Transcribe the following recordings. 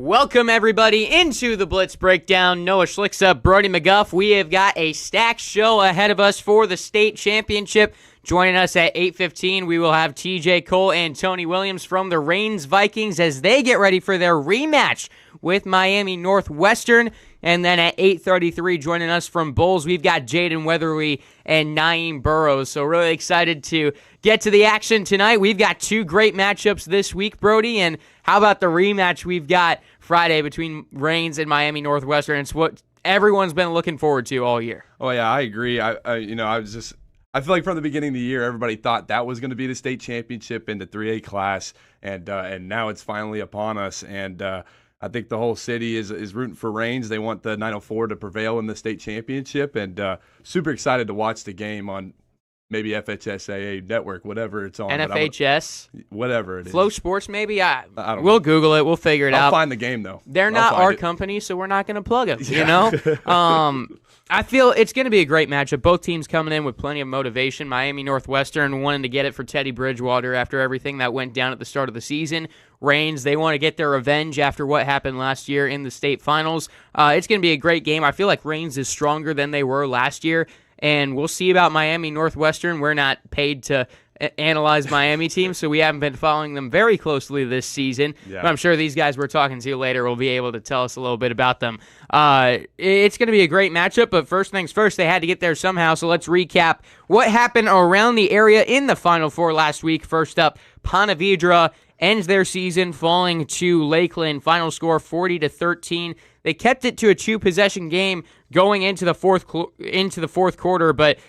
Welcome, everybody, into the Blitz Breakdown. Noah Schlicksup, Brody McGough. We have got a stacked show ahead of us for the state championship. Joining us at 8:15, we will have TJ Cole and Tony Williams from the Reigns Vikings as they get ready for their rematch with Miami Northwestern. And then at 8:33, joining us from Bolles, we've got Jaden Weatherly and Naeem Burroughs. So really excited to get to the action tonight. We've got two great matchups this week, Brody. And how about the rematch we've got Friday between Reigns and Miami Northwestern? It's what everyone's been looking forward to all year. Oh yeah, I agree. I feel like from the beginning of the year, everybody thought that was going to be the state championship in the 3A class, and now it's finally upon us. And I think the whole city is rooting for Reigns. They want the 904 to prevail in the state championship, and super excited to watch the game on maybe FHSAA network, whatever it's on. NFHS, whatever it is. Flow Sports, maybe. I don't know. We'll Google it. We'll figure it out. I'll find the game though. They're not our company, so we're not going to plug them. You know. I feel it's going to be a great matchup. Both teams coming in with plenty of motivation. Miami Northwestern wanting to get it for Teddy Bridgewater after everything that went down at the start of the season. Reigns, they want to get their revenge after what happened last year in the state finals. It's going to be a great game. I feel like Reigns is stronger than they were last year, and we'll see about Miami Northwestern. We're not paid to analyze Miami teams, so we haven't been following them very closely this season. Yeah. But I'm sure these guys we're talking to later will be able to tell us a little bit about them. It's going to be a great matchup, but first things first, they had to get there somehow, so let's recap what happened around the area in the Final Four last week. First up, Ponte Vedra ends their season falling to Lakeland. Final score 40-13. They kept it to a two-possession game going into the fourth quarter, but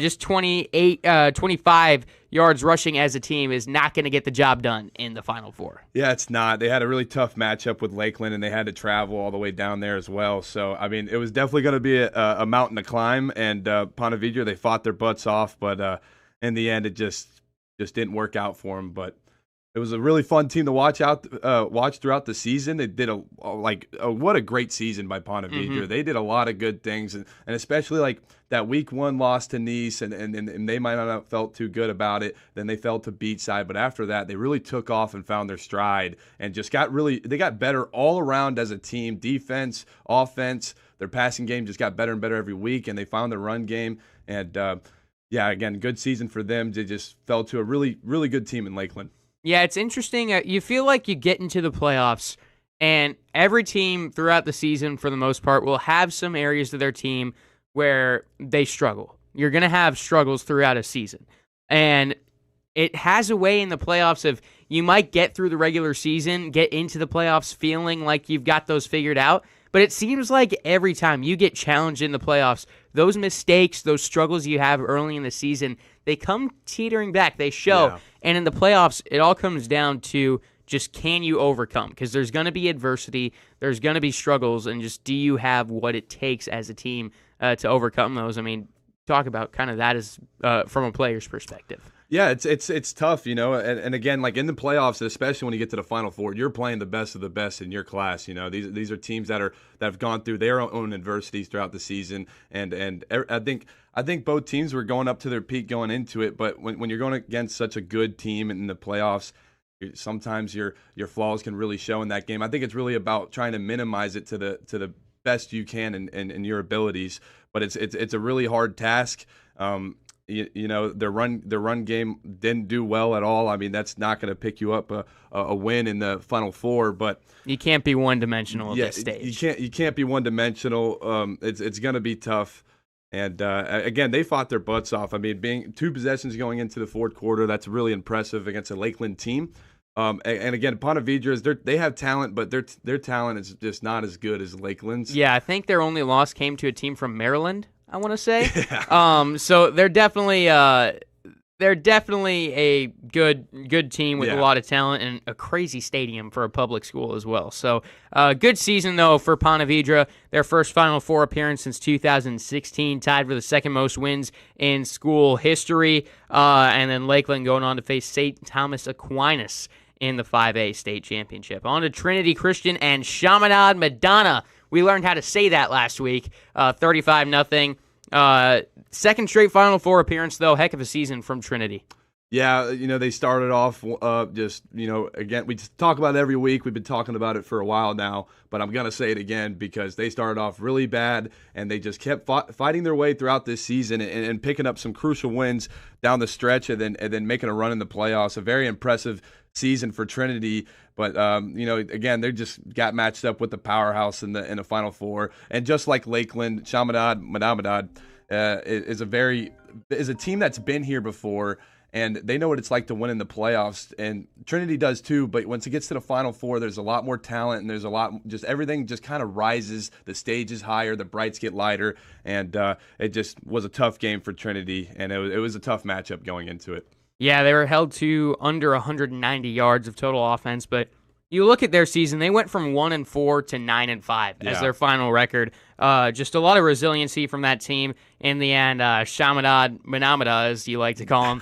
just 25 yards rushing as a team is not going to get the job done in the Final Four. Yeah, it's not. They had a really tough matchup with Lakeland, and they had to travel all the way down there as well. So, I mean, it was definitely going to be a mountain to climb, and Ponte Vedra, they fought their butts off, but in the end, it just didn't work out for them. But it was a really fun team to watch throughout the season. They did what a great season by Ponte Vedra. Mm-hmm. They did a lot of good things, and especially like that week one loss to Nice, and they might not have felt too good about it. Then they fell to Beachside, but after that, they really took off and found their stride, and just got better all around as a team. Defense, offense, their passing game just got better and better every week, and they found their run game. And yeah, again, good season for them. They just fell to a really, really good team in Lakeland. Yeah, it's interesting. You feel like you get into the playoffs, and every team throughout the season, for the most part, will have some areas of their team where they struggle. You're going to have struggles throughout a season. And it has a way in the playoffs of you might get through the regular season, get into the playoffs feeling like you've got those figured out. But it seems like every time you get challenged in the playoffs, those mistakes, those struggles you have early in the season, they come teetering back. They show. Yeah. And in the playoffs, it all comes down to just can you overcome? Because there's going to be adversity, there's going to be struggles, and just do you have what it takes as a team to overcome those? I mean, talk about kind of that as from a player's perspective. Yeah, it's tough, you know, and again, like in the playoffs, especially when you get to the Final Four, you're playing the best of the best in your class. You know, these are teams that have gone through their own adversities throughout the season, and I think both teams were going up to their peak going into it. But when you're going against such a good team in the playoffs, sometimes your flaws can really show in that game. I think it's really about trying to minimize it to the best you can in your abilities, but it's a really hard task. You know, their run game didn't do well at all. I mean, that's not going to pick you up a win in the Final Four, but you can't be one-dimensional at this stage. You can't be one-dimensional. It's going to be tough. And again, they fought their butts off. I mean, being two possessions going into the fourth quarter, that's really impressive against a Lakeland team. And again, Ponte Vedra, they have talent, but their talent is just not as good as Lakeland's. Yeah, I think their only loss came to a team from Maryland, I want to say. Yeah. So they're definitely a good team with a lot of talent and a crazy stadium for a public school as well. So good season, though, for Ponte Vedra. Their first Final Four appearance since 2016, tied for the second most wins in school history. And then Lakeland going on to face St. Thomas Aquinas in the 5A state championship. On to Trinity Christian and Chaminade Madonna. We learned how to say that last week. 35-0. Second straight Final Four appearance, though. Heck of a season from Trinity. Yeah, they started off just, again, we just talk about it every week. We've been talking about it for a while now, but I'm going to say it again because they started off really bad and they just kept fighting their way throughout this season and picking up some crucial wins down the stretch and then making a run in the playoffs. A very impressive season for Trinity, but again, they just got matched up with the powerhouse in the Final Four. And just like Lakeland, Chaminade is a team that's been here before. And they know what it's like to win in the playoffs, and Trinity does too. But once it gets to the Final Four, there's a lot more talent, and there's a lot, just everything just kind of rises. The stage is higher, the brights get lighter, and it just was a tough game for Trinity, and it was a tough matchup going into it. Yeah, they were held to under 190 yards of total offense, but you look at their season, they went from 1-4 to 9-5 as their final record. Just a lot of resiliency from that team. In the end, Chaminade Manamada, as you like to call him,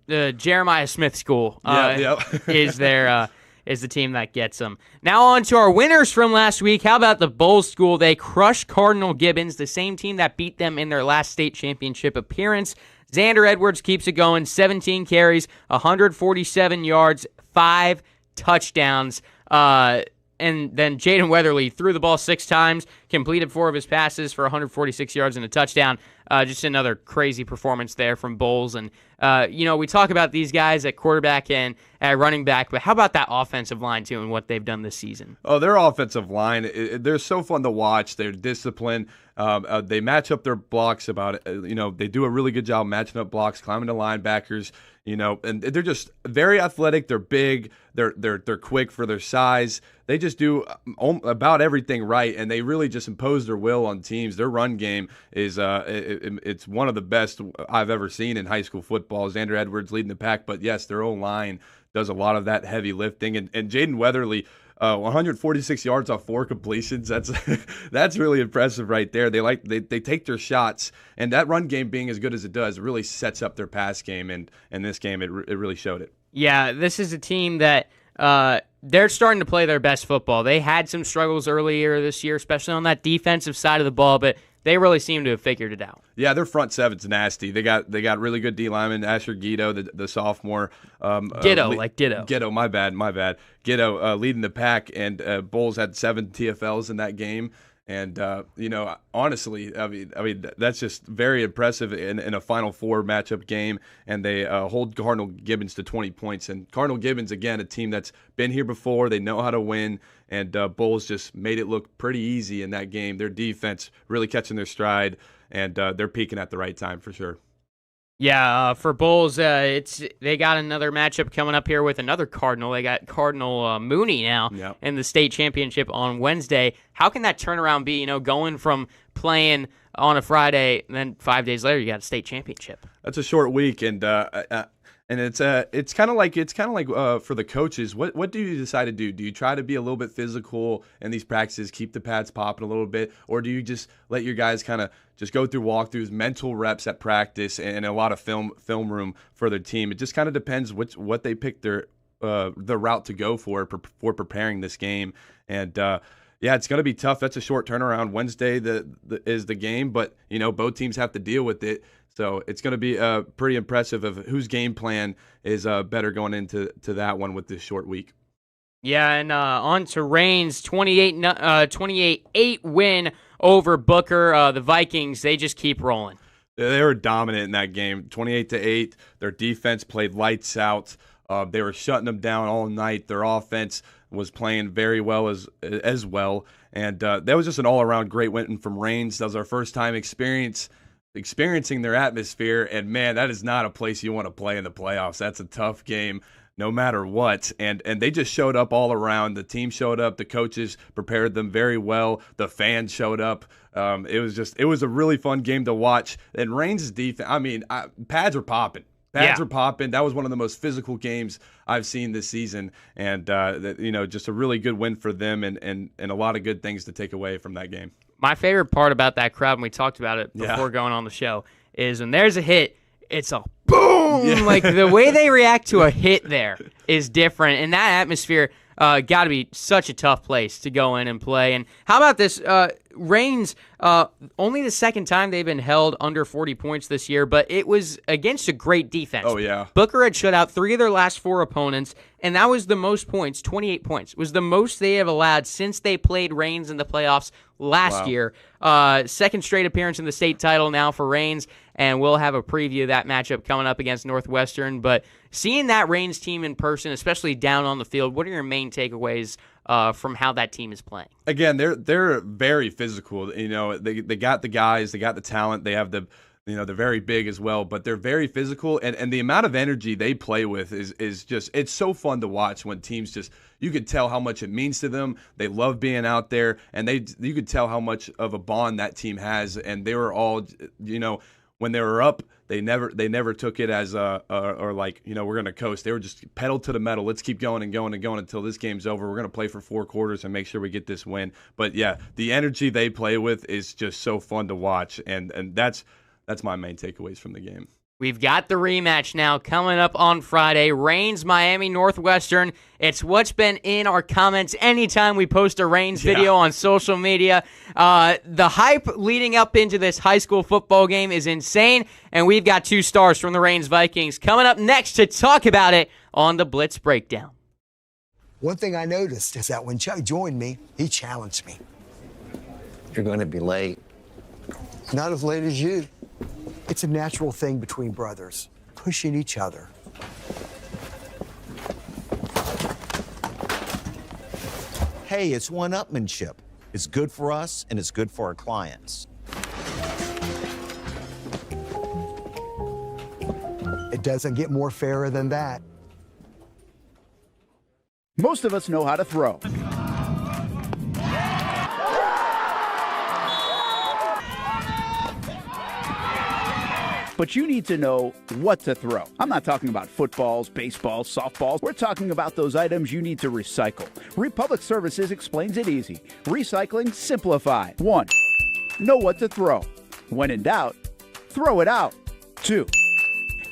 the Jeremiah Smith School is the team that gets them. Now on to our winners from last week. How about the Bolles School? They crushed Cardinal Gibbons, the same team that beat them in their last state championship appearance. Xander Edwards keeps it going, 17 carries, 147 yards, 5 touchdowns, and then Jaden Weatherly threw the ball 6 times, completed 4 of his passes for 146 yards and a touchdown. Just another crazy performance there from Bolles. And, we talk about these guys at quarterback and at running back, but how about that offensive line, too, and what they've done this season? Oh, their offensive line, they're so fun to watch. They're disciplined. They match up their blocks they do a really good job matching up blocks, climbing the linebackers, and they're just very athletic. They're big. They're quick for their size. They just do about everything right, and they really just impose their will on teams. Their run game is it's one of the best I've ever seen in high school football. Xander Edwards leading the pack, but yes, their own line does a lot of that heavy lifting. And Jaden Weatherly, 146 yards off 4 completions. That's really impressive right there. They take their shots, and that run game being as good as it does really sets up their pass game. And in this game, it really showed it. Yeah, this is a team that they're starting to play their best football. They had some struggles earlier this year, especially on that defensive side of the ball, but they really seem to have figured it out. Yeah, their front seven's nasty. They got really good D linemen. Asher Guido, the sophomore. Ditto. Guido, my bad. Guido leading the pack, and Bolles had 7 TFLs in that game. And honestly, I mean that's just very impressive in a Final Four matchup game. And they hold Cardinal Gibbons to 20 points. And Cardinal Gibbons, again, a team that's been here before. They know how to win. And Bolles just made it look pretty easy in that game. Their defense really catching their stride, and they're peaking at the right time for sure. Yeah, for Bolles, they got another matchup coming up here with another Cardinal. They got Cardinal Mooney now in the state championship on Wednesday. How can that turnaround be? going from playing on a Friday and then 5 days later you got a state championship. That's a short week, and it's kind of like for the coaches. What do you decide to do? Do you try to be a little bit physical in these practices, keep the pads popping a little bit, or do you just let your guys kind of just go through walkthroughs, mental reps at practice, and a lot of film room for their team? It just kind of depends what they pick their the route to go for preparing this game. And it's going to be tough. That's a short turnaround. Wednesday is the game, but both teams have to deal with it. So it's going to be pretty impressive of whose game plan is better going into that one with this short week. Yeah, and on to Reigns, 28-8 win over Booker. The Vikings, they just keep rolling. They were dominant in that game, 28-8. Their defense played lights out. They were shutting them down all night. Their offense was playing very well as well. And that was just an all-around great win from Reigns. That was our first time experiencing their atmosphere, and man, that is not a place you want to play in the playoffs. That's a tough game no matter what, and they just showed up all around. The team showed up, the coaches prepared them very well, the fans showed up. It was a really fun game to watch. And Reigns' defense, pads are popping. Pads are popping. That was one of the most physical games I've seen this season, and just a really good win for them, and a lot of good things to take away from that game. My favorite part about that crowd, and we talked about it before going on the show, is when there's a hit, it's a boom. Yeah. Like the way they react to a hit there is different, and that atmosphere got to be such a tough place to go in and play. And how about this? Reigns, only the second time they've been held under 40 points this year, but it was against a great defense. Oh, yeah. Booker had shut out 3 of their last 4 opponents, and that was the most points, 28 points. It was the most they have allowed since they played Reigns in the playoffs last year. Second straight appearance in the state title now for Reigns, and we'll have a preview of that matchup coming up against Northwestern. But seeing that Reigns team in person, especially down on the field, what are your main takeaways from how that team is playing? Again, they're very physical. They got the guys, they got the talent, they have they're very big as well, but they're very physical, and the amount of energy they play with is just, it's so fun to watch when teams just, you could tell how much it means to them. They love being out there, and you could tell how much of a bond that team has, and they were all, when they were up, they never took it as or like, we're going to coast. They were just pedal to the metal. Let's keep going and going and going until this game's over. We're going to play for 4 quarters and make sure we get this win. But yeah, the energy they play with is just so fun to watch, and that's my main takeaways from the game. We've got the rematch now coming up on Friday. Reigns, Miami Northwestern. It's what's been in our comments anytime we post a Reigns video on social media. The hype leading up into this high school football game is insane, and we've got 2 stars from the Reigns Vikings coming up next to talk about it on the Blitz Breakdown. One thing I noticed is that when Chuck joined me, he challenged me. You're going to be late. Not as late as you. It's a natural thing between brothers, pushing each other. Hey, it's one-upmanship. It's good for us, and it's good for our clients. It doesn't get more fairer than that. Most of us know how to throw. But you need to know what to throw. I'm not talking about footballs, baseballs, softballs. We're talking about those items you need to recycle. Republic Services explains it easy. Recycling simplified. 1. Know what to throw. When in doubt, throw it out. 2.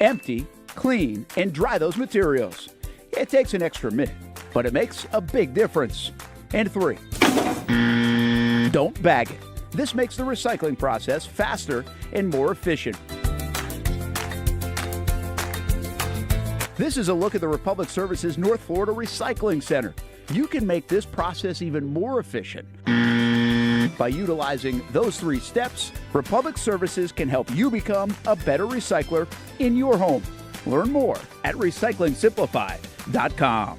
Empty, clean, and dry those materials. It takes an extra minute, but it makes a big difference. And 3. Don't bag it. This makes the recycling process faster and more efficient. This is a look at the Republic Services North Florida Recycling Center. You can make this process even more efficient. By utilizing those 3 steps, Republic Services can help you become a better recycler in your home. Learn more at recyclingsimplified.com.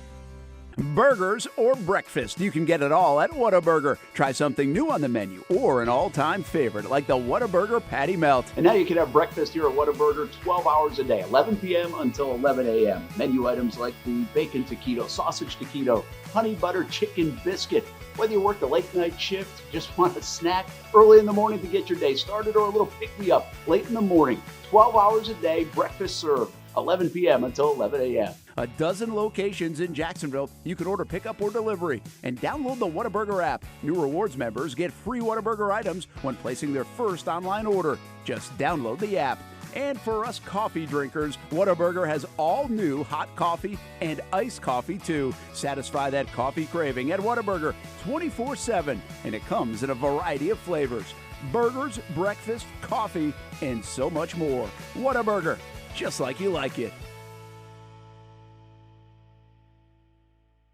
Burgers or breakfast, you can get it all at Whataburger. Try something new on the menu or an all-time favorite like the Whataburger Patty Melt. And now you can have breakfast here at Whataburger 12 hours a day, 11 p.m. until 11 a.m. Menu items like the bacon taquito, sausage taquito, honey butter chicken biscuit. Whether you work the late night shift, just want a snack early in the morning to get your day started, or a little pick-me-up late in the morning, 12 hours a day, breakfast served, 11 p.m. until 11 a.m. A dozen locations in Jacksonville. You can order pickup or delivery and download the Whataburger app. New rewards members get free Whataburger items when placing their first online order. Just download the app. And for us coffee drinkers, Whataburger has all new hot coffee and iced coffee too. Satisfy that coffee craving at Whataburger 24/7, and it comes in a variety of flavors. Burgers, breakfast, coffee, and so much more. Whataburger, just like you like it.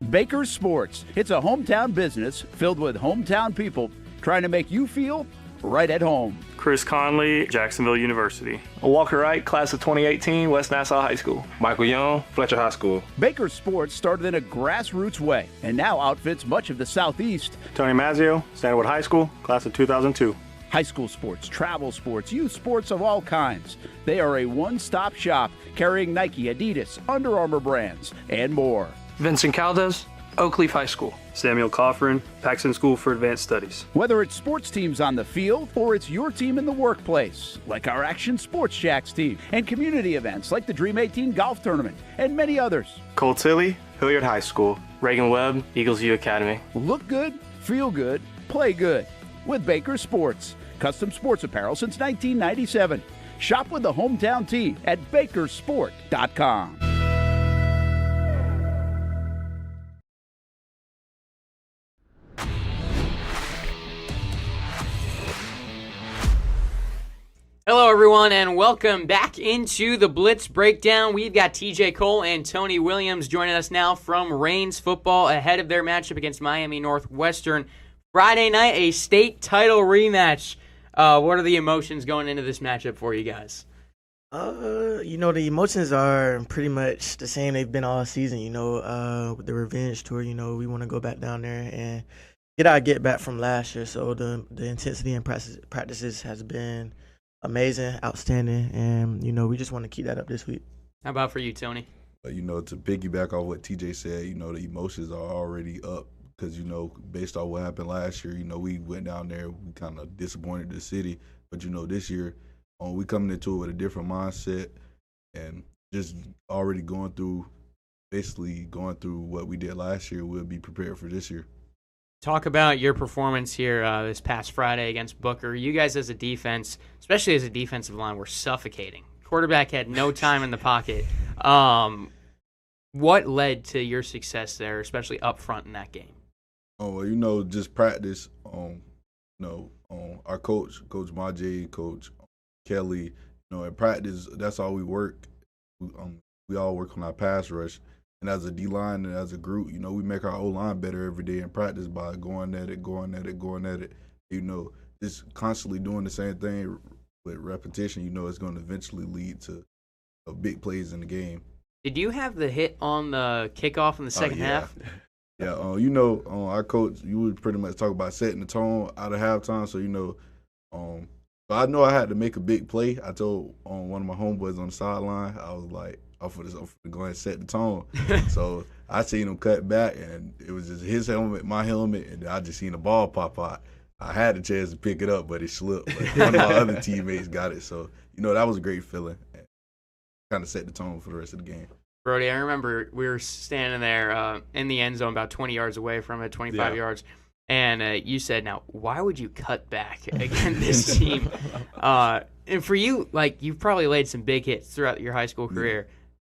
Baker's Sports. It's a hometown business filled with hometown people trying to make you feel right at home. Chris Conley, Jacksonville University. Walker Wright, class of 2018, West Nassau High School. Michael Young, Fletcher High School. Baker's Sports started in a grassroots way and now outfits much of the Southeast. Tony Mazzio, Stanwood High School, class of 2002. High school sports, travel sports, youth sports of all kinds. They are a one-stop shop carrying Nike, Adidas, Under Armour brands, and more. Vincent Caldes, Oakleaf High School. Samuel Coffrin, Paxton School for Advanced Studies. Whether it's sports teams on the field or it's your team in the workplace, like our Action Sports Shacks team, and community events like the Dream 18 Golf Tournament, and many others. Cole Tilley, Hilliard High School. Reagan Webb, Eagles View Academy. Look good, feel good, play good with Baker Sports. Custom sports apparel since 1997. Shop with the hometown team at bakersport.com. Hello, everyone, and welcome back into the Blitz Breakdown. We've got TJ Cole and Tony Williams joining us now from Reigns football ahead of their matchup against Miami Northwestern. Friday night, a state title rematch. What are the emotions going into this matchup for you guys? The emotions are pretty much the same they've been all season, with the revenge tour, we want to go back down there and get back from last year. So the intensity in practices has been amazing, outstanding, and, we just want to keep that up this week. How about for you, Tony? To piggyback off what TJ said, the emotions are already up because, based on what happened last year, we went down there, we kind of disappointed the city. But, this year, we coming into it with a different mindset and just already going through what we did last year. We'll be prepared for this year. Talk about your performance here this past Friday against Booker. You guys as a defense, especially as a defensive line, were suffocating. Quarterback had no time in the pocket. What led to your success there, especially up front in that game? Just practice. Our coach Majay, Coach Kelly, in practice, that's all we work. We all work on our pass rush. And as a D-line and as a group, we make our O-line better every day in practice by going at it. Just constantly doing the same thing with repetition, it's going to eventually lead to big plays in the game. Did you have the hit on the kickoff in the second half? Yeah, our coach, you would pretty much talk about setting the tone out of halftime. So, so I know I had to make a big play. I told one of my homeboys on the sideline, I was like, I'm for to go ahead and set the tone. So I seen him cut back, and it was just his helmet, my helmet, and I just seen the ball pop out. I had the chance to pick it up, but it slipped. But one of my other teammates got it. So, that was a great feeling. Kind of set the tone for the rest of the game. Brody, I remember we were standing there in the end zone about 20 yards away from it, 25 yards. And you said, now, why would you cut back against this team? And for you, you've probably laid some big hits throughout your high school career.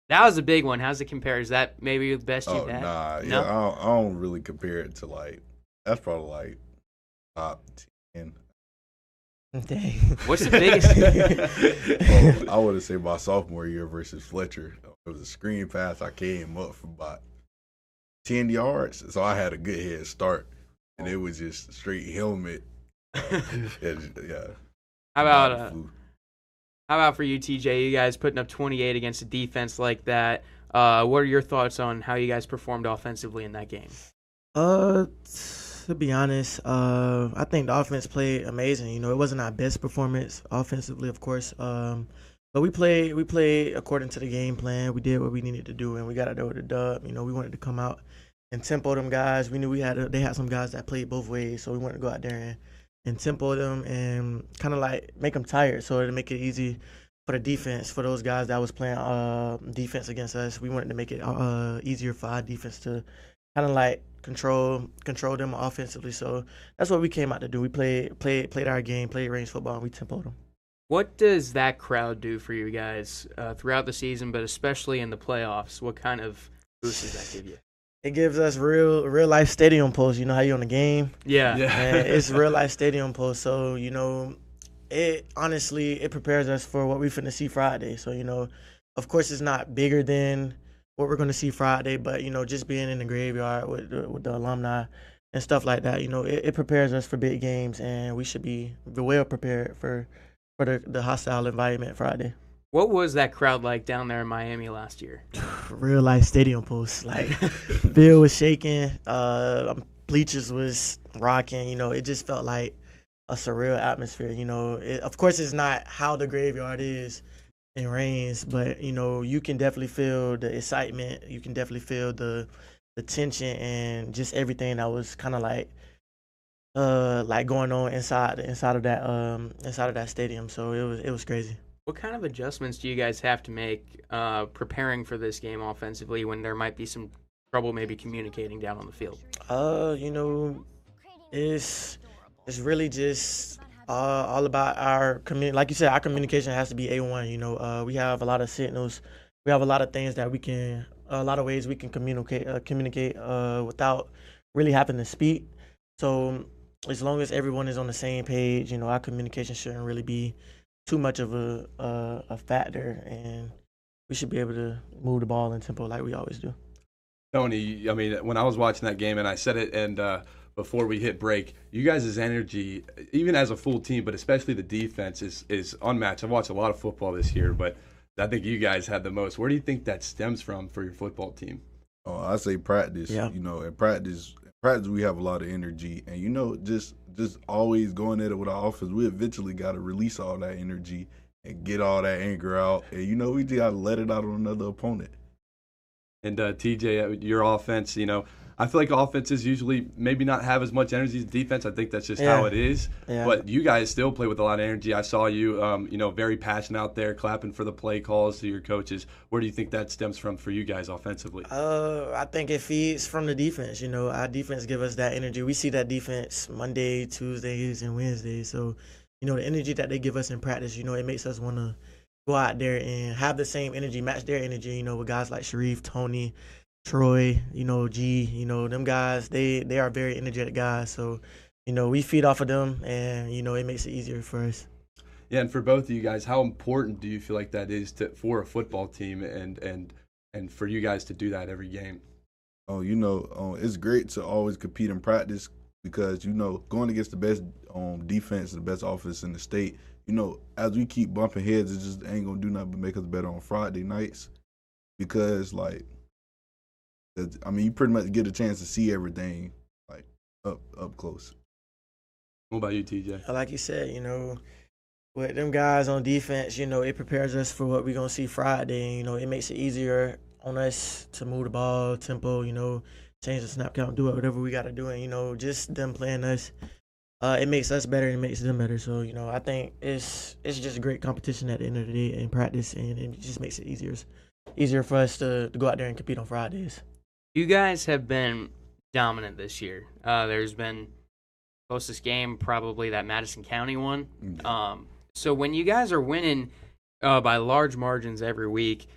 That was a big one. How's it compare? Is that maybe the best you've had? No? I don't really compare it to, that's probably, top 10. Dang. What's the biggest? I would say my sophomore year versus Fletcher. It was a screen pass. I came up from about 10 yards, so I had a good head start. And it was just straight helmet. Yeah. How about for you, TJ? You guys putting up 28 against a defense like that. What are your thoughts on how you guys performed offensively in that game? To be honest, I think the offense played amazing. It wasn't our best performance offensively, of course. But we played according to the game plan. We did what we needed to do, and we got out there with a dub. We wanted to come out and tempo them guys. We knew they had some guys that played both ways, so we wanted to go out there and tempo them and kind of make them tired, so to make it easy for the defense, for those guys that was playing defense against us. We wanted to make it easier for our defense to kind of control them offensively. So that's what we came out to do. We played our game, played range football, and we tempoed them. What does that crowd do for you guys throughout the season, but especially in the playoffs? What kind of boost does that give you? It gives us real life stadium posts. You know how you on the game? Yeah. And it's real life stadium posts. So, it honestly prepares us for what we finna see Friday. So, of course it's not bigger than what we're gonna see Friday, but just being in the graveyard with the alumni and stuff like that, it prepares us for big games, and we should be well prepared for the hostile environment Friday. What was that crowd like down there in Miami last year? Real life stadium posts. Field was shaking, bleachers was rocking. It just felt like a surreal atmosphere. Of course, it's not how the graveyard is in Reigns, but you can definitely feel the excitement. You can definitely feel the tension and just everything that was kind of going on inside of that stadium. So it was crazy. What kind of adjustments do you guys have to make preparing for this game offensively when there might be some trouble maybe communicating down on the field? It's really just all about our like you said, our communication has to be A1. We have a lot of signals. We have a lot of things that a lot of ways we can communicate without really having to speak. So as long as everyone is on the same page, our communication shouldn't really be too much of a factor, and we should be able to move the ball in tempo like we always do. Tony, I mean, when I was watching that game, and I said it, and before we hit break, you guys' energy, even as a full team, but especially the defense, is unmatched. I've watched a lot of football this year, but I think you guys had the most. Where do you think that stems from for your football team? I say practice. Yeah. In practice we have a lot of energy, and just always going at it with our offense. We eventually got to release all that energy and get all that anger out, and we just got to let it out on another opponent. And TJ, your offense, I feel like offenses usually maybe not have as much energy as defense. I think that's just how it is. Yeah. But you guys still play with a lot of energy. I saw you, very passionate out there, clapping for the play calls to your coaches. Where do you think that stems from for you guys offensively? I think it feeds from the defense. Our defense give us that energy. We see that defense Monday, Tuesdays, and Wednesdays. So, the energy that they give us in practice, it makes us want to go out there and have the same energy, match their energy, with guys like Sharif, Tony, Troy, G, them guys, they are very energetic guys. So, we feed off of them, and, it makes it easier for us. Yeah, and for both of you guys, how important do you feel like that is for a football team and for you guys to do that every game? It's great to always compete in practice because, going against the best defense and the best offense in the state, as we keep bumping heads, it just ain't going to do nothing but make us better on Friday nights because, you pretty much get a chance to see everything, up close. What about you, TJ? Like you said, with them guys on defense, it prepares us for what we're going to see Friday. It makes it easier on us to move the ball, tempo, change the snap count, do whatever we got to do. And, just them playing us, it makes us better and it makes them better. So, I think it's just a great competition at the end of the day in practice, and it just makes it easier for us to go out there and compete on Fridays. You guys have been dominant this year. There's been closest game probably that Madison County one. So when you guys are winning by large margins every week,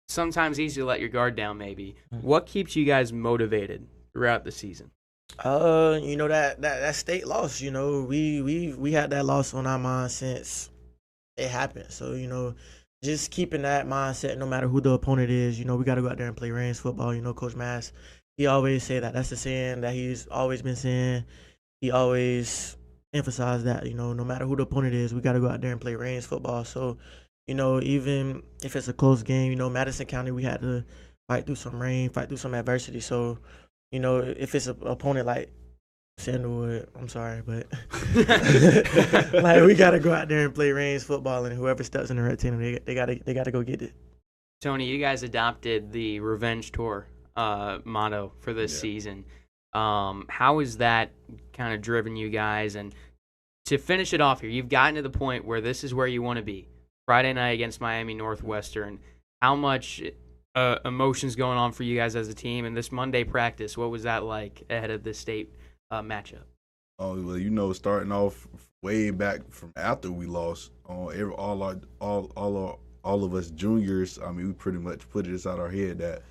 sometimes easy to let your guard down maybe. What keeps you guys motivated throughout the season? That state loss, we had that loss on our mind since it happened. So, just keeping that mindset no matter who the opponent is, we got to go out there and play range football. Coach Mass, he always say that. That's the saying that he's always been saying. He always emphasized that, no matter who the opponent is, we got to go out there and play range football. So, even if it's a close game, Madison County, we had to fight through some rain, fight through some adversity. So, if it's an opponent like Sandalwood, I'm sorry, but we got to go out there and play range football, and whoever steps in the red team, they got to go get it. Tony, you guys adopted the Revenge Tour motto for this season. How has that kind of driven you guys? And to finish it off here, you've gotten to the point where this is where you want to be. Friday night against Miami Northwestern. How much emotions going on for you guys as a team? And this Monday practice, what was that like ahead of the state matchup? Oh, well, starting off way back from after we lost, all of us juniors, we pretty much put this out our head that,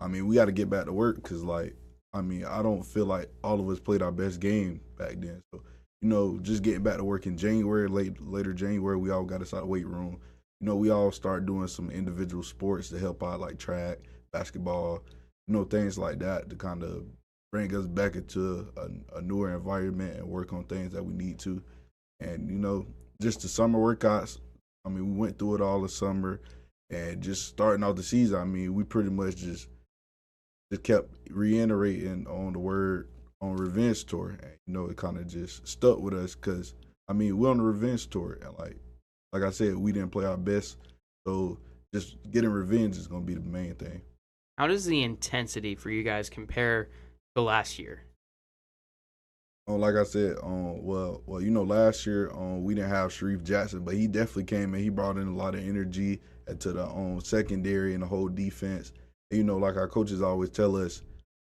we got to get back to work because, I don't feel like all of us played our best game back then. So, just getting back to work in January, later January, we all got us out of the weight room. We all start doing some individual sports to help out, like track, basketball, things like that to kind of bring us back into a newer environment and work on things that we need to. And, just the summer workouts, we went through it all the summer. And just starting out the season, we pretty much just kept reiterating on the word on Revenge Tour. And, it kind of just stuck with us because, we're on the Revenge Tour. And, like I said, we didn't play our best. So just getting revenge is going to be the main thing. How does the intensity for you guys compare to last year? Like I said, last year we didn't have Sharif Jackson, but he definitely came and he brought in a lot of energy to the secondary and the whole defense. And, like our coaches always tell us,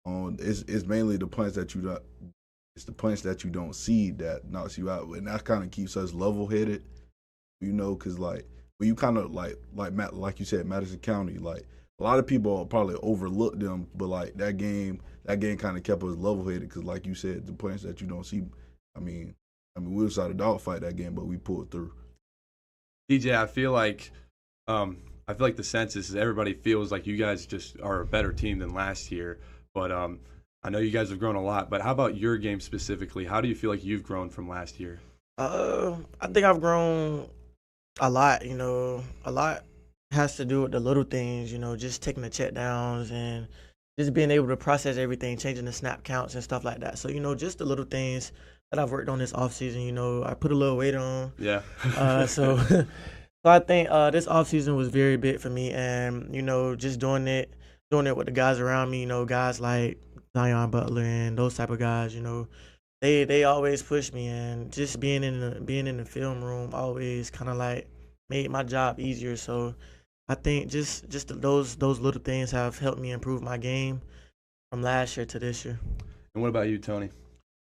it's mainly the punch that you don't see that knocks you out, and that kind of keeps us level-headed. Because when you kind of like you said, Madison County, a lot of people probably overlook them, but that game kind of kept us level-headed because, like you said, the points that you don't see. We was out of dogfight that game, but we pulled through. DJ, I feel like the census is everybody feels like you guys just are a better team than last year. But I know you guys have grown a lot. But how about your game specifically? How do you feel like you've grown from last year? I think I've grown a lot. You know, a lot has to do with the little things. You know, just taking the check downs and just being able to process everything, changing the snap counts and stuff like that. So, you know, just the little things that I've worked on this offseason. You know, I put a little weight on. Yeah. So I think this offseason was very big for me. And, you know, just doing it with the guys around me, you know, guys like Zion Butler and those type of guys, you know, they always push me. And just being in the film room always kind of like made my job easier. So I think just those little things have helped me improve my game from last year to this year. And what about you, Tony?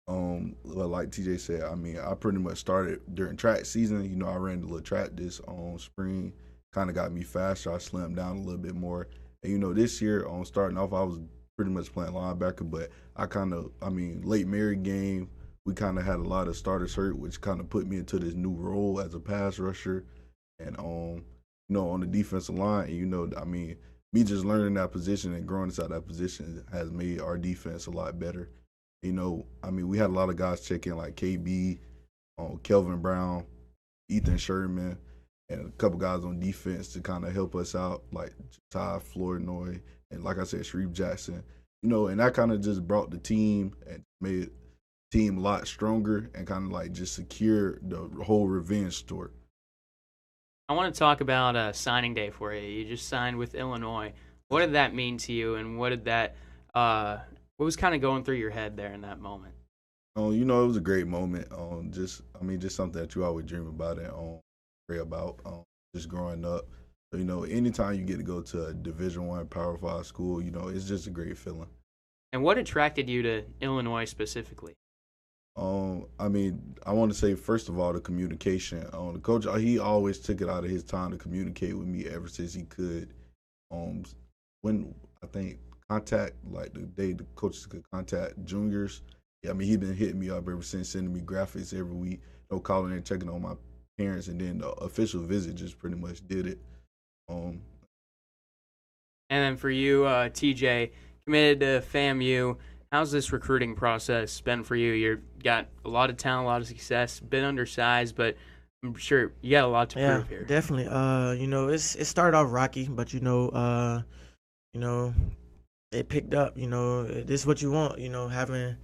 Well, like TJ said, I mean, I pretty much started during track season. You know, I ran a little track this spring, kind of got me faster. I slimmed down a little bit more. And, you know, this year, starting off, I was pretty much playing linebacker, but late Mary game, we kind of had a lot of starters hurt, which kind of put me into this new role as a pass rusher. And, you know, on the defensive line, you know, I mean, me just learning that position and growing inside that position has made our defense a lot better. You know, I mean, we had a lot of guys check in like KB, Kelvin Brown, Ethan Sherman, and a couple guys on defense to kind of help us out, like Ty Flournoy, and like I said, Shreve Jackson. You know, and that kind of just brought the team and made the team a lot stronger and kind of like just secure the whole revenge story. I want to talk about signing day for you. You just signed with Illinois. What did that mean to you, and what did that what was kind of going through your head there in that moment? You know, it was a great moment. Just something that you always dream about and pray about. Just growing up. So, you know, anytime you get to go to a Division I Power 5 school, you know, it's just a great feeling. And what attracted you to Illinois specifically? I mean, I want to say, first of all, the communication. The coach, he always took it out of his time to communicate with me ever since he could. When I think contact, like the day the coaches could contact juniors, I mean, he's been hitting me up ever since, sending me graphics every week, you know, calling and checking on my parents, and then the official visit just pretty much did it. And then for you, TJ, committed to FAMU. How's this recruiting process been for you? You've got a lot of talent, a lot of success, been undersized, but I'm sure you got a lot to prove here. Definitely. You know, it started off rocky, but you know, it picked up. You know, this is what you want. You know, having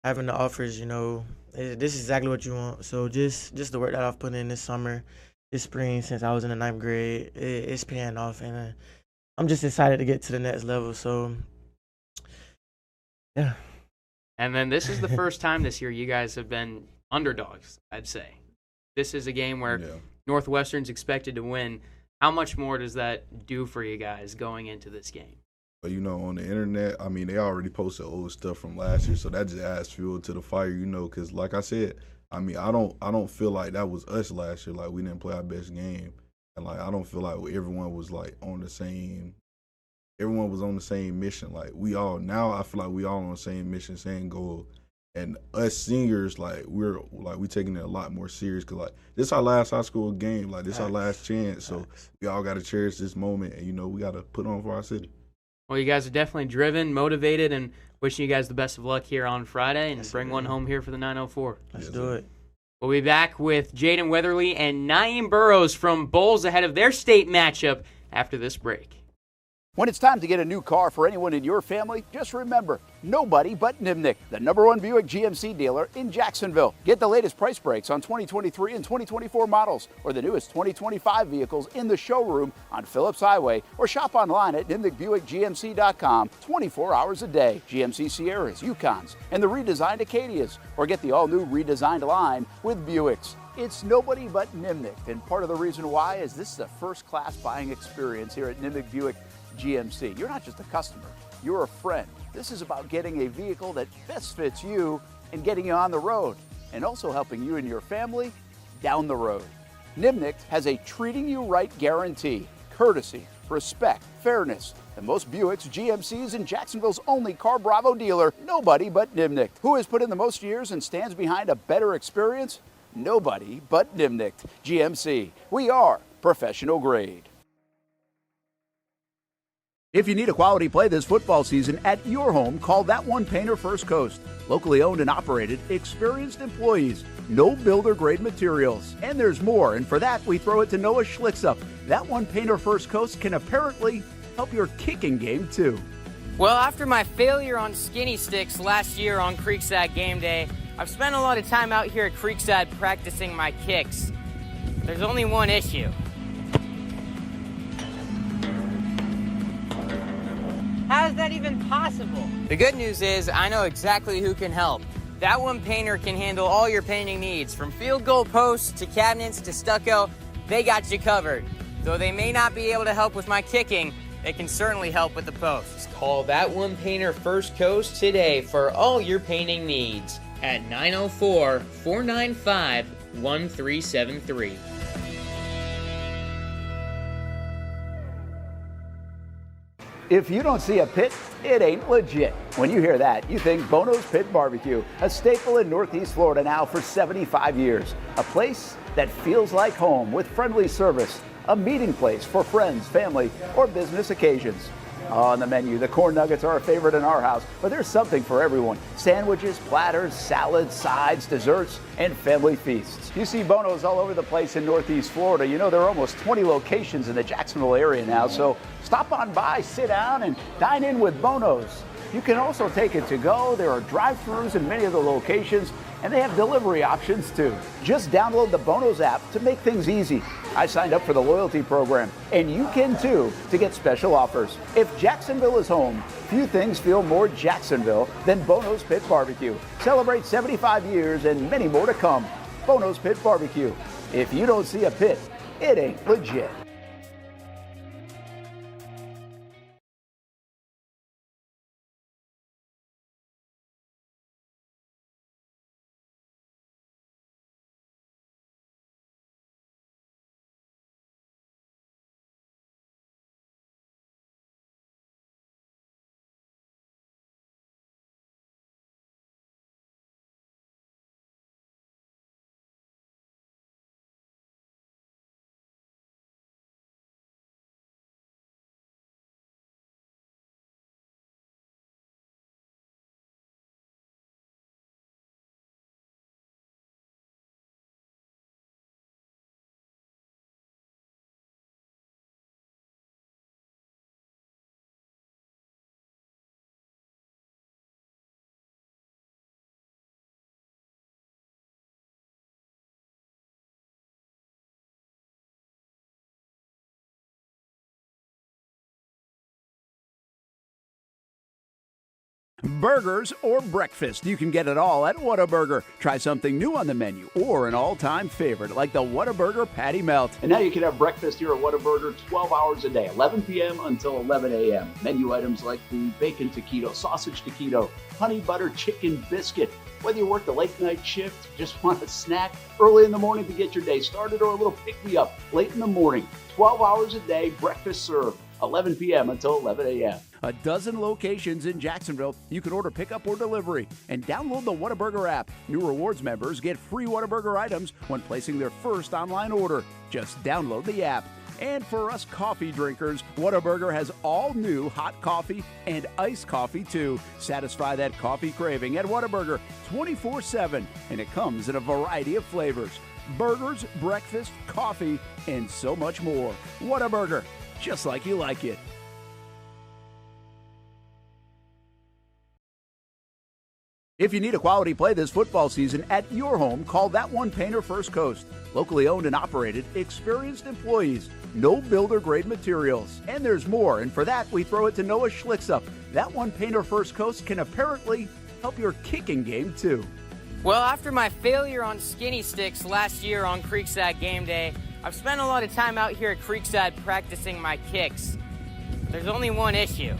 the offers. You know, this is exactly what you want. So just the work that I've put in this summer, this spring, since I was in the 9th grade, it's paying off, and I'm just excited to get to the next level. So. Yeah. And then this is the first time this year you guys have been underdogs, I'd say. This is a game where Northwestern's expected to win. How much more does that do for you guys going into this game? But, you know, on the internet, I mean, they already posted old stuff from last year, so that just adds fuel to the fire, you know, because like I said, I mean, I don't feel like that was us last year. Like, we didn't play our best game. And, like, I don't feel like everyone was, like, on the same – everyone was on the same mission. Like, I feel like we all on the same mission, same goal. And us seniors, like, we taking it a lot more serious because, like, this our last high school game. Like, this our last chance. So we all got to cherish this moment. And, you know, we got to put on for our city. Well, you guys are definitely driven, motivated, and wishing you guys the best of luck here on Friday and bring one home here for the 904. Let's do it. We'll be back with Jaden Weatherly and Naeem Burroughs from Bolles ahead of their state matchup after this break. When it's time to get a new car for anyone in your family, just remember, nobody but Nimnick, the #1 Buick GMC dealer in Jacksonville. Get the latest price breaks on 2023 and 2024 models or the newest 2025 vehicles in the showroom on Phillips Highway or shop online at NimnickBuickGMC.com 24 hours a day. GMC Sierras, Yukons, and the redesigned Acadias, or get the all-new redesigned line with Buicks. It's nobody but Nimnick, and part of the reason why is this is a first-class buying experience here at Nimnick Buick GMC. You're not just a customer, you're a friend. This is about getting a vehicle that best fits you and getting you on the road, and also helping you and your family down the road. Nimnick has a treating you right guarantee, courtesy, respect, fairness, and most Buicks, GMCs, and Jacksonville's only Car Bravo dealer, nobody but Nimnick. Who has put in the most years and stands behind a better experience? nobody but Nimnicht. GMC, we are professional grade. If you need a quality play this football season at your home, call That One Painter First Coast. Locally owned and operated, experienced employees, no builder-grade materials. And there's more, and for that, we throw it to Noah Schlicksup. That One Painter First Coast can apparently help your kicking game, too. Well, after my failure on skinny sticks last year on Creekside game day, I've spent a lot of time out here at Creekside practicing my kicks. There's only one issue. How is that even possible? The good news is I know exactly who can help. That One Painter can handle all your painting needs, from field goal posts to cabinets to stucco. They got you covered. Though they may not be able to help with my kicking, they can certainly help with the posts. Call That One Painter First Coast today for all your painting needs at 904-495-1373. If you don't see a pit, it ain't legit. When you hear that, you think Bono's Pit Barbecue, a staple in Northeast Florida now for 75 years. A place that feels like home with friendly service, a meeting place for friends, family, or business occasions. On the menu, the corn nuggets are a favorite in our house, but there's something for everyone. Sandwiches, platters, salads, sides, desserts, and family feasts. You see Bono's all over the place in Northeast Florida. You know, there are almost 20 locations in the Jacksonville area now, so stop on by, sit down, and dine in with Bono's. You can also take it to go. There are drive-thrus in many of the locations, and they have delivery options too. Just download the Bono's app to make things easy. I signed up for the loyalty program, and you can too, to get special offers. If Jacksonville is home, few things feel more Jacksonville than Bono's Pit Barbecue. Celebrate 75 years and many more to come. Bono's Pit Barbecue. If you don't see a pit, it ain't legit. Burgers or breakfast, you can get it all at Whataburger. Try something new on the menu or an all-time favorite like the Whataburger Patty Melt. And now you can have breakfast here at Whataburger 12 hours a day, 11 p.m. until 11 a.m. Menu items like the bacon taquito, sausage taquito, honey butter chicken biscuit. Whether you work the late night shift, just want a snack early in the morning to get your day started, or a little pick-me-up late in the morning, 12 hours a day, breakfast served, 11 p.m. until 11 a.m. A dozen locations in Jacksonville. You can order pickup or delivery and download the Whataburger app. New rewards members get free Whataburger items when placing their first online order. Just download the app. And for us coffee drinkers, Whataburger has all new hot coffee and iced coffee too. Satisfy that coffee craving at Whataburger 24/7, and it comes in a variety of flavors. Burgers, breakfast, coffee, and so much more. Whataburger, just like you like it. If you need a quality play this football season at your home, call That One Painter First Coast. Locally owned and operated, experienced employees, no builder-grade materials. And there's more, and for that, we throw it to Noah Schlicksup. That One Painter First Coast can apparently help your kicking game, too. Well, after my failure on skinny sticks last year on Creekside game day, I've spent a lot of time out here at Creekside practicing my kicks. There's only one issue.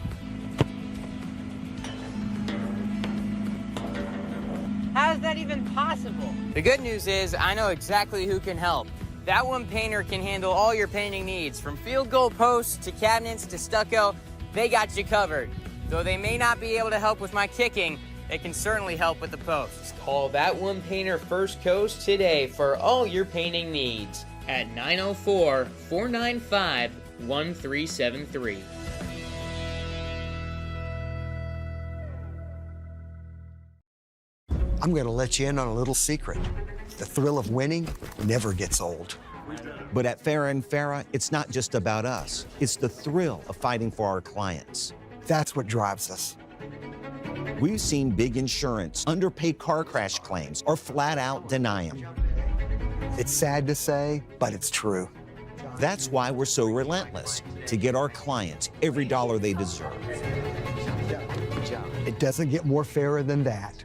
How is that even possible? The good news is I know exactly who can help. That One Painter can handle all your painting needs, from field goal posts to cabinets to stucco. They got you covered. Though they may not be able to help with my kicking, it can certainly help with the posts. Call That One Painter First Coast today for all your painting needs at 904-495-1373. I'm going to let you in on a little secret. The thrill of winning never gets old. But at Farah & Farah, it's not just about us. It's the thrill of fighting for our clients. That's what drives us. We've seen big insurance underpay car crash claims or flat out deny them. It's sad to say, but it's true. That's why we're so relentless, to get our clients every dollar they deserve. It doesn't get more fairer than that.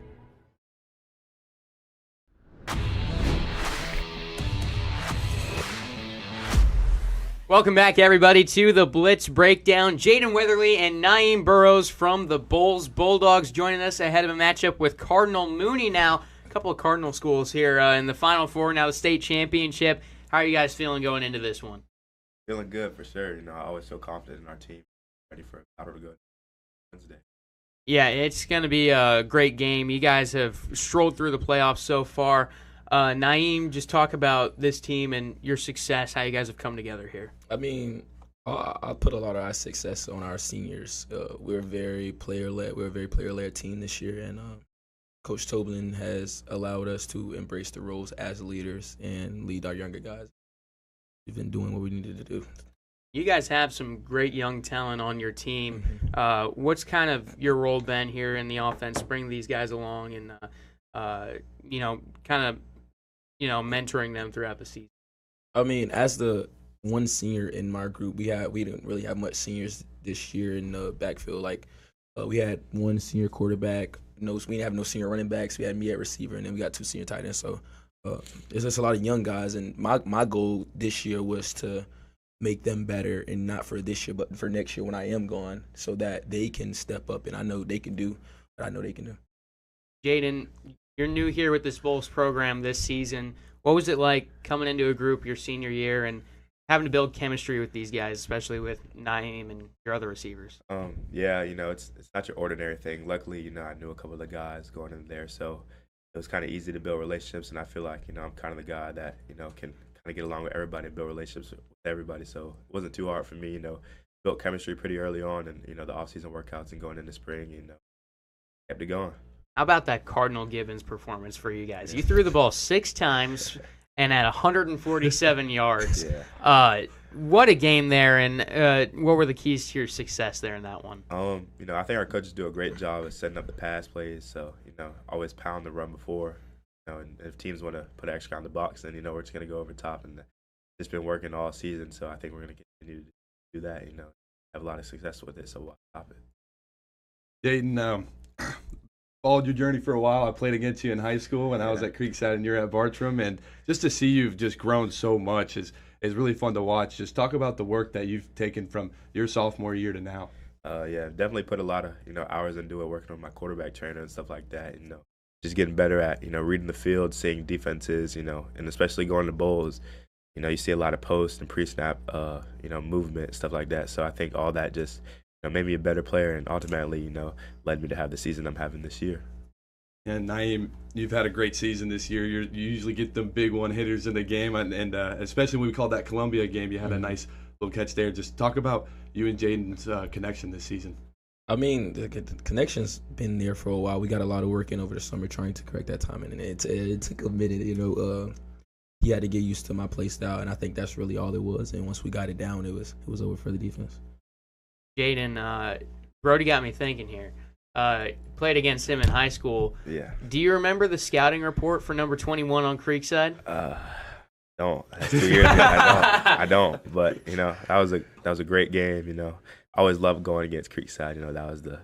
Welcome back, everybody, to the Blitz Breakdown. Jaden Weatherly and Naeem Burroughs from the Bolles Bulldogs joining us ahead of a matchup with Cardinal Mooney now. A couple of Cardinal schools here in the Final Four, now the state championship. How are you guys feeling going into this one? Feeling good for sure. I always feel confident in our team, ready for a battle to go Wednesday. Yeah, it's going to be a great game. You guys have strolled through the playoffs so far. Naeem, just talk about this team and your success, how you guys have come together here. I mean, I put a lot of our success on our seniors. We're very player-led. We're a very player-led team this year, and Coach Toblin has allowed us to embrace the roles as leaders and lead our younger guys. We've been doing what we needed to do. You guys have some great young talent on your team. What's kind of your role been here in the offense, bring these guys along and, mentoring them throughout the season? I mean, as the one senior in my group, we didn't really have much seniors this year in the backfield. Like, we had one senior quarterback. We didn't have no senior running backs. We had me at receiver, and then we got 2 senior tight ends. So there's just a lot of young guys, and my goal this year was to make them better, and not for this year, but for next year when I am gone, so that they can step up, and I know they can do what I know they can do. Jaden, you're new here with this Bolles program this season. What was it like coming into a group your senior year and having to build chemistry with these guys, especially with Naeem and your other receivers? It's not your ordinary thing. Luckily, I knew a couple of the guys going in there, so it was kind of easy to build relationships, and I feel like, I'm kind of the guy that, can kind of get along with everybody and build relationships with everybody, so it wasn't too hard for me, built chemistry pretty early on, and, the off-season workouts and going into spring, kept it going. How about that Cardinal Gibbons performance for you guys? You threw the ball 6 times and at 147 yards. Yeah. What a game there, and what were the keys to your success there in that one? I think our coaches do a great job of setting up the pass plays, so, always pound the run before, and if teams want to put extra on the box, then, we're just going to go over top, and it's been working all season, so I think we're going to continue to do that, have a lot of success with it, so we'll stop it. Jaden, followed your journey for a while. I played against you in high school when I was at Creekside and you're at Bartram, and just to see you've just grown so much is really fun to watch. Just talk about the work that you've taken from your sophomore year to now. Definitely put a lot of hours into it, working on my quarterback trainer and stuff like that. Just getting better at reading the field, seeing defenses, and especially going to Bolles. You see a lot of post and pre-snap, movement, stuff like that. So I think all that just made me a better player, and ultimately, led me to have the season I'm having this year. And Naeem, you've had a great season this year. You usually get them big one-hitters in the game, and especially when we called that Columbia game, you had a nice little catch there. Just talk about you and Jaden's connection this season. I mean, the connection's been there for a while. We got a lot of work in over the summer trying to correct that timing, and it took a minute. He had to get used to my play style, and I think that's really all it was. And once we got it down, it was over for the defense. Jaden, Brody got me thinking here. Played against him in high schow. Yeah. Do you remember the scouting report for number 21 on Creekside? Don't. That's 2 years ago. I don't. But that was a great game. I always loved going against Creekside. That was the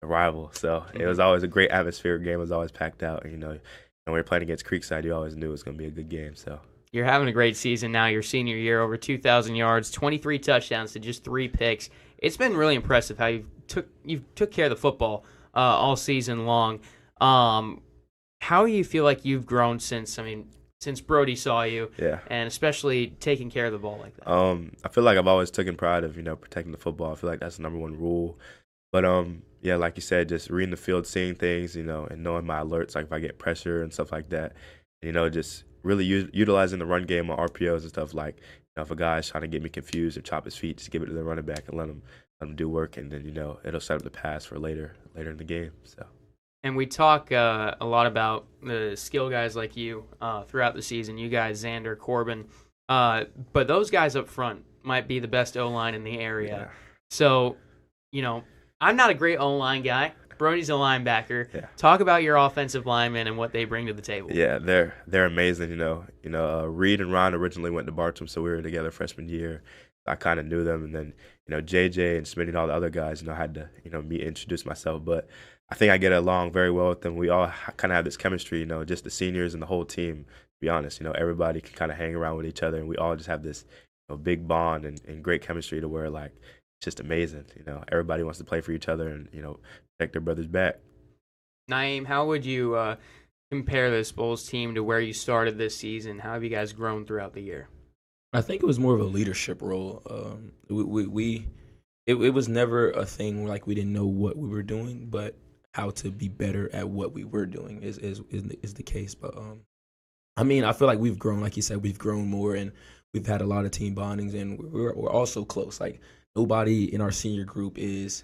rival. So it was always a great atmosphere. Game was always packed out. And when we were playing against Creekside, you always knew it was going to be a good game. So. You're having a great season now. Your senior year, over 2,000 yards, 23 touchdowns to just 3 picks. It's been really impressive how you've took care of the football all season long. How do you feel like you've grown since Brody saw you? Yeah. And especially taking care of the ball like that. I feel like I've always taken pride of protecting the football. I feel like that's the number one rule. But yeah, like you said, just reading the field, seeing things, and knowing my alerts, like if I get pressure and stuff like that. Just really utilizing the run game on RPOs and stuff like, if a guy's trying to get me confused or chop his feet, just give it to the running back and let him do work, and then, it'll set up the pass for later in the game. So. And we talk a lot about the skill guys like you throughout the season, you guys, Xander, Corbin. But those guys up front might be the best O-line in the area. Yeah. So, I'm not a great O-line guy. Brody's a linebacker. Yeah. Talk about your offensive linemen and what they bring to the table. Yeah, they're amazing. Reed and Ron originally went to Bartram, so we were together freshman year. I kind of knew them, and then JJ and Smitty and all the other guys. I had to meet, introduce myself, but I think I get along very well with them. We all kind of have this chemistry. Just the seniors and the whole team. To be honest, everybody can kind of hang around with each other, and we all just have this big bond and great chemistry to where like it's just amazing. Everybody wants to play for each other and protect their brother's back. Naeem, how would you compare this Bulls team to where you started this season? How have you guys grown throughout the year? I think it was more of a leadership role. It was never a thing like we didn't know what we were doing, but how to be better at what we were doing is the case. But I feel like we've grown, like you said, we've grown more, and we've had a lot of team bondings, and we're also close. Like nobody in our senior group has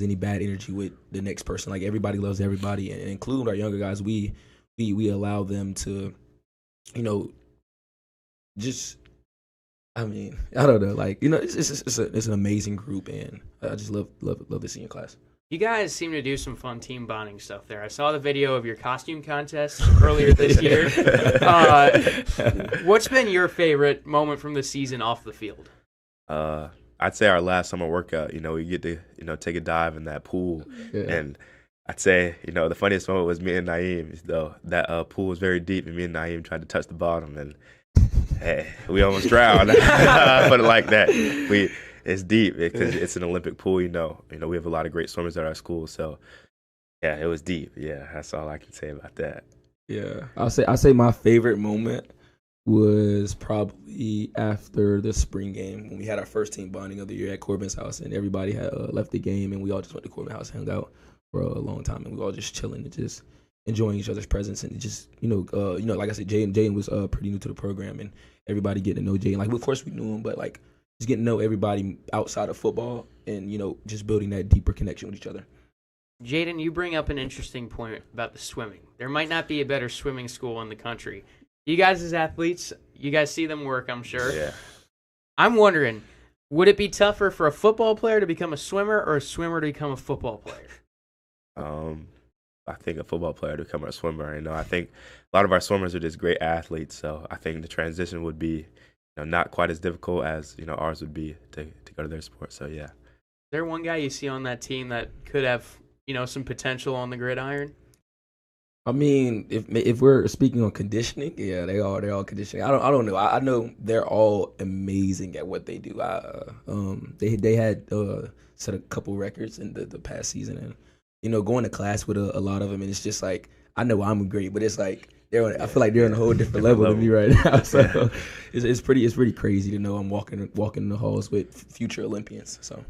any bad energy with the next person. Like everybody loves everybody, and including our younger guys, we allow them to, just. I don't know. Like it's an amazing group, and I just love the senior class. You guys seem to do some fun team bonding stuff there. I saw the video of your costume contest earlier this year. What's been your favorite moment from the season off the field? I'd say our last summer workout. We get to take a dive in that pool, and I'd say the funniest moment was me and Naeem. Though that pool was very deep, and me and Naeem tried to touch the bottom, and hey, we almost drowned. Put it like that. It's deep because it's an Olympic pool. We have a lot of great swimmers at our school, so yeah, it was deep. Yeah, that's all I can say about that. Yeah, I'll say my favorite moment was probably after the spring game when we had our first team bonding of the year at Corbin's house, and everybody had left the game, and we all just went to Corbin's house, hung out for a long time, and we were all just chilling and just enjoying each other's presence, and just like I said, Jaden was pretty new to the program, and everybody getting to know Jaden. Like, of course we knew him, but like just getting to know everybody outside of football, and just building that deeper connection with each other. Jaden, you bring up an interesting point about the swimming. There might not be a better swimming school in the country. You guys as athletes, you guys see them work, I'm sure. Yeah. I'm wondering, would it be tougher for a football player to become a swimmer or a swimmer to become a football player? I think a football player to become a swimmer. I think a lot of our swimmers are just great athletes, so I think the transition would be not quite as difficult as ours would be to go to their sport. So yeah. Is there one guy you see on that team that could have some potential on the gridiron? If we're speaking on conditioning, yeah, they're all conditioning. I don't know. I know they're all amazing at what they do. They had set a couple records in the past season, and going to class with a lot of them, and it's just like I know I'm great, but it's like I feel like they're on a whole different level than me right now. So it's pretty crazy to know I'm walking in the halls with future Olympians. So,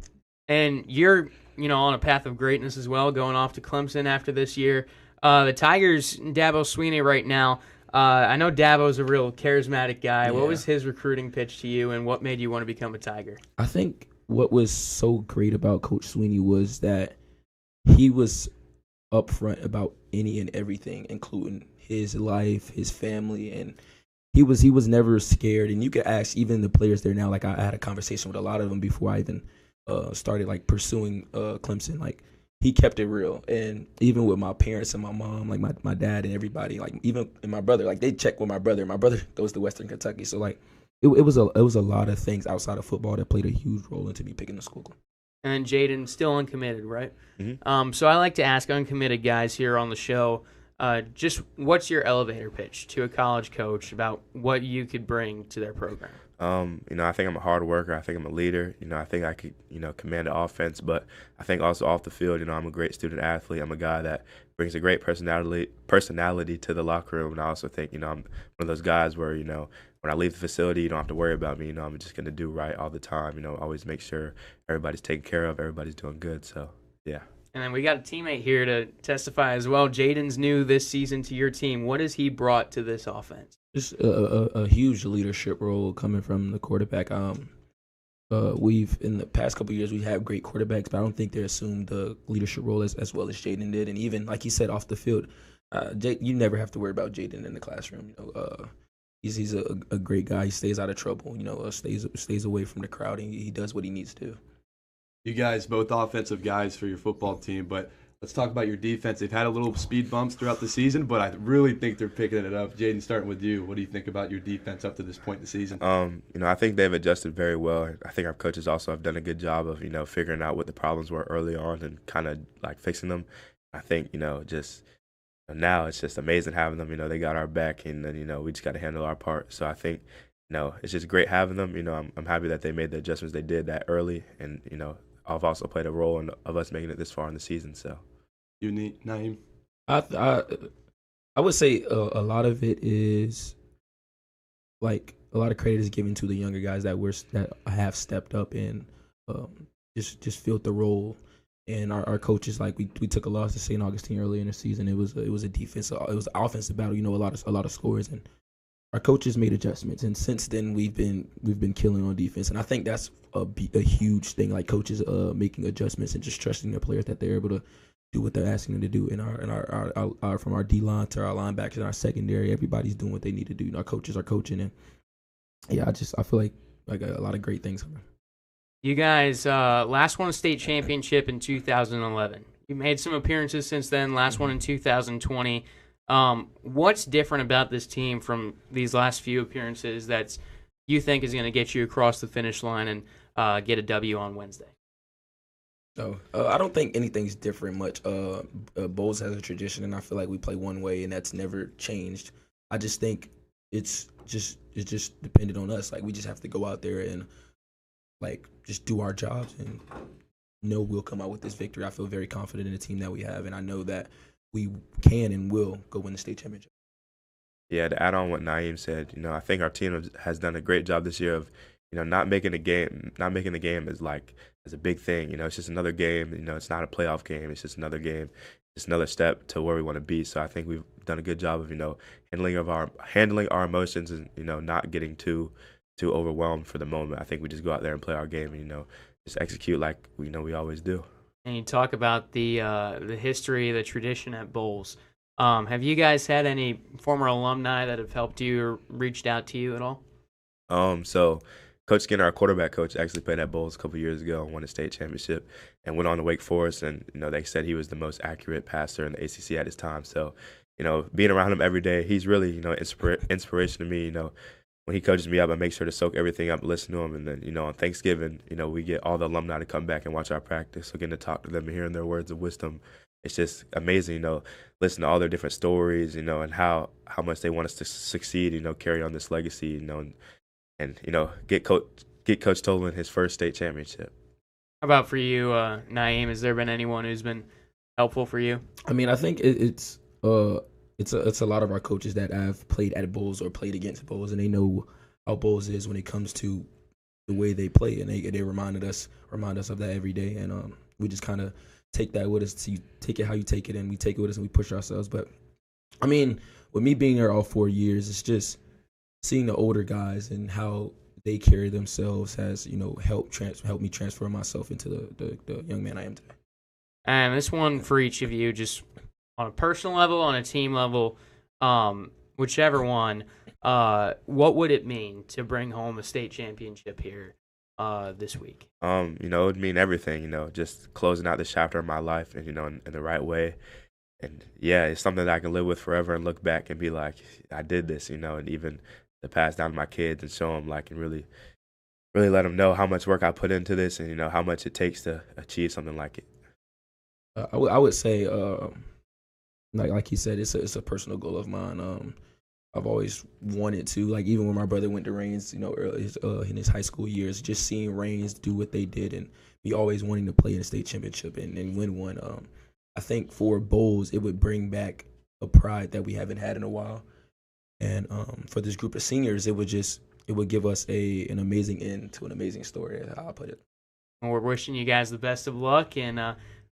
and you're on a path of greatness as well, going off to Clemson after this year. The Tigers, Dabo Swinney right now. I know Dabo's a real charismatic guy. Yeah. What was his recruiting pitch to you, and what made you want to become a Tiger? I think what was so great about Coach Swinney was that he was upfront about any and everything, including his life, his family, and he was never scared. And you could ask even the players there now. Like I had a conversation with a lot of them before I even started like pursuing Clemson. Like he kept it real, and even with my parents and my mom, like my dad and everybody, like even and my brother, like they check with my brother. My brother goes to Western Kentucky, so like it was a lot of things outside of football that played a huge role into me picking the school. And Jaden, still uncommitted, right? Mm-hmm. So I like to ask uncommitted guys here on the show, just what's your elevator pitch to a college coach about what you could bring to their program? I think I'm a hard worker. I think I'm a leader. I think I could, command the offense. But I think also off the field, I'm a great student athlete. I'm a guy that brings a great personality to the locker room. And I also think, I'm one of those guys where, when I leave the facility, you don't have to worry about me. I'm just going to do right all the time. Always make sure everybody's taken care of, everybody's doing good. So, yeah. Yeah. And then we got a teammate here to testify as well. Jaden's new this season to your team. What has he brought to this offense? Just a huge leadership role coming from the quarterback. We've in the past couple of years we had great quarterbacks, but I don't think they assumed the leadership role as well as Jaden did. And even like he said off the field, you never have to worry about Jaden in the classroom. He's a great guy. He stays out of trouble. Stays away from the crowd, and he does what he needs to. You guys both offensive guys for your football team, but let's talk about your defense. They've had a little speed bumps throughout the season, but I really think they're picking it up. Jaden, starting with you, what do you think about your defense up to this point in the season? I think they've adjusted very well. I think our coaches also have done a good job of, figuring out what the problems were early on and kind of like fixing them. I think, just now it's just amazing having them. They got our back, and then, we just got to handle our part. So I think, it's just great having them. I'm happy that they made the adjustments they did that early, and, I've also played a role in of us making it this far in the season. So, you Naeem? I would say a lot of it is like a lot of credit is given to the younger guys that have stepped up and just filled the role. And our coaches, like we took a loss to St. Augustine earlier in the season. It was a defense, it was an offensive battle. A lot of scores, and our coaches made adjustments. And since then, we've been killing on defense. And I think that's a huge thing. Like coaches making adjustments and just trusting their players that they're able to do what they're asking them to do. And our from our D line to our linebackers and our secondary, everybody's doing what they need to do. Our coaches are coaching, and yeah, I feel like a lot of great things coming. You guys last won a state championship in 2011. You made some appearances since then. Last one in 2020. What's different about this team from these last few appearances that you think is going to get you across the finish line and get a W on Wednesday? I don't think anything's different much. Bolles has a tradition, and I feel like we play one way, and that's never changed. I just think it's just dependent on us. Like we just have to go out there and just do our jobs, and we'll come out with this victory. I feel very confident in the team that we have, and I know that we can and will go win the state championship. Yeah, to add on what Naeem said, I think our team has done a great job this year of, not making the game as a big thing. It's just another game. It's not a playoff game. It's just another game. It's another step to where we want to be. So I think we've done a good job of, handling our emotions and, not getting too overwhelmed for the moment. I think we just go out there and play our game and, just execute like we always do. And you talk about the history, the tradition at Bolles. Have you guys had any former alumni that have helped you or reached out to you at all? So Coach Skinner, our quarterback coach, actually played at Bolles a couple years ago and won a state championship and went on to Wake Forest. And, they said he was the most accurate passer in the ACC at his time. So, being around him every day, he's really, inspiration to me. When he coaches me up, I make sure to soak everything up, listen to him. And then, on Thanksgiving, we get all the alumni to come back and watch our practice. So getting to talk to them and hearing their words of wisdom, it's just amazing, listen to all their different stories, and how much they want us to succeed, carry on this legacy, and get Coach Tolan his first state championship. How about for you, Naeem? Has there been anyone who's been helpful for you? I mean, I think it's a lot of our coaches that have played at Bolles or played against Bolles, and they know how Bolles is when it comes to the way they play, and they remind us of that every day, and we just kind of take that with us. So you take it how you take it, and we take it with us, and we push ourselves. But I mean, with me being here all 4 years, it's just seeing the older guys and how they carry themselves has helped me transfer myself into the young man I am today. And this one for each of you, just on a personal level, on a team level, whichever one, what would it mean to bring home a state championship here this week? It would mean everything, just closing out this chapter of my life and, in the right way. And yeah, it's something that I can live with forever and look back and be like, I did this, and even to pass down to my kids and show them and really let them know how much work I put into this and, how much it takes to achieve something like it. I would say, like he said, it's a personal goal of mine. I've always wanted to, even when my brother went to Reigns, early in his high school years, just seeing Reigns do what they did and me always wanting to play in a state championship and win one. I think for Bolles, it would bring back a pride that we haven't had in a while. And for this group of seniors, it would give us an amazing end to an amazing story, how I put it. Well, we're wishing you guys the best of luck, and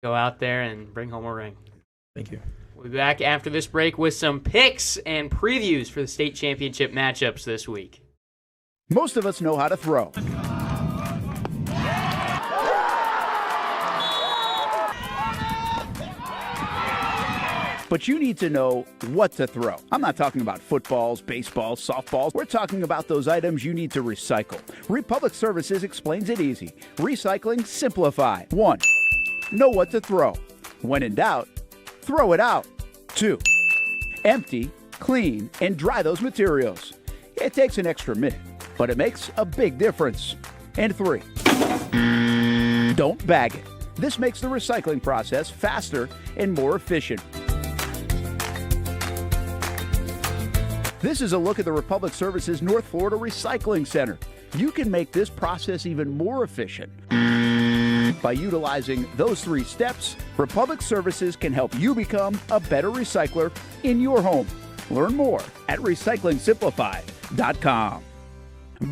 go Go out there and bring home a ring. Thank you. We'll be back after this break with some picks and previews for the state championship matchups this week. Most of us know how to throw. But you need to know what to throw. I'm not talking about footballs, baseballs, softballs. We're talking about those items you need to recycle. Republic Services explains it easy. Recycling simplified. 1. Know what to throw. When in doubt, throw it out. 2. Empty, clean, and dry those materials. It takes an extra minute, but it makes a big difference. And 3. Don't bag it. This makes the recycling process faster and more efficient. This is a look at the Republic Services North Florida Recycling Center. You can make this process even more efficient. By utilizing those 3 steps, Republic Services can help you become a better recycler in your home. Learn more at recyclingsimplified.com.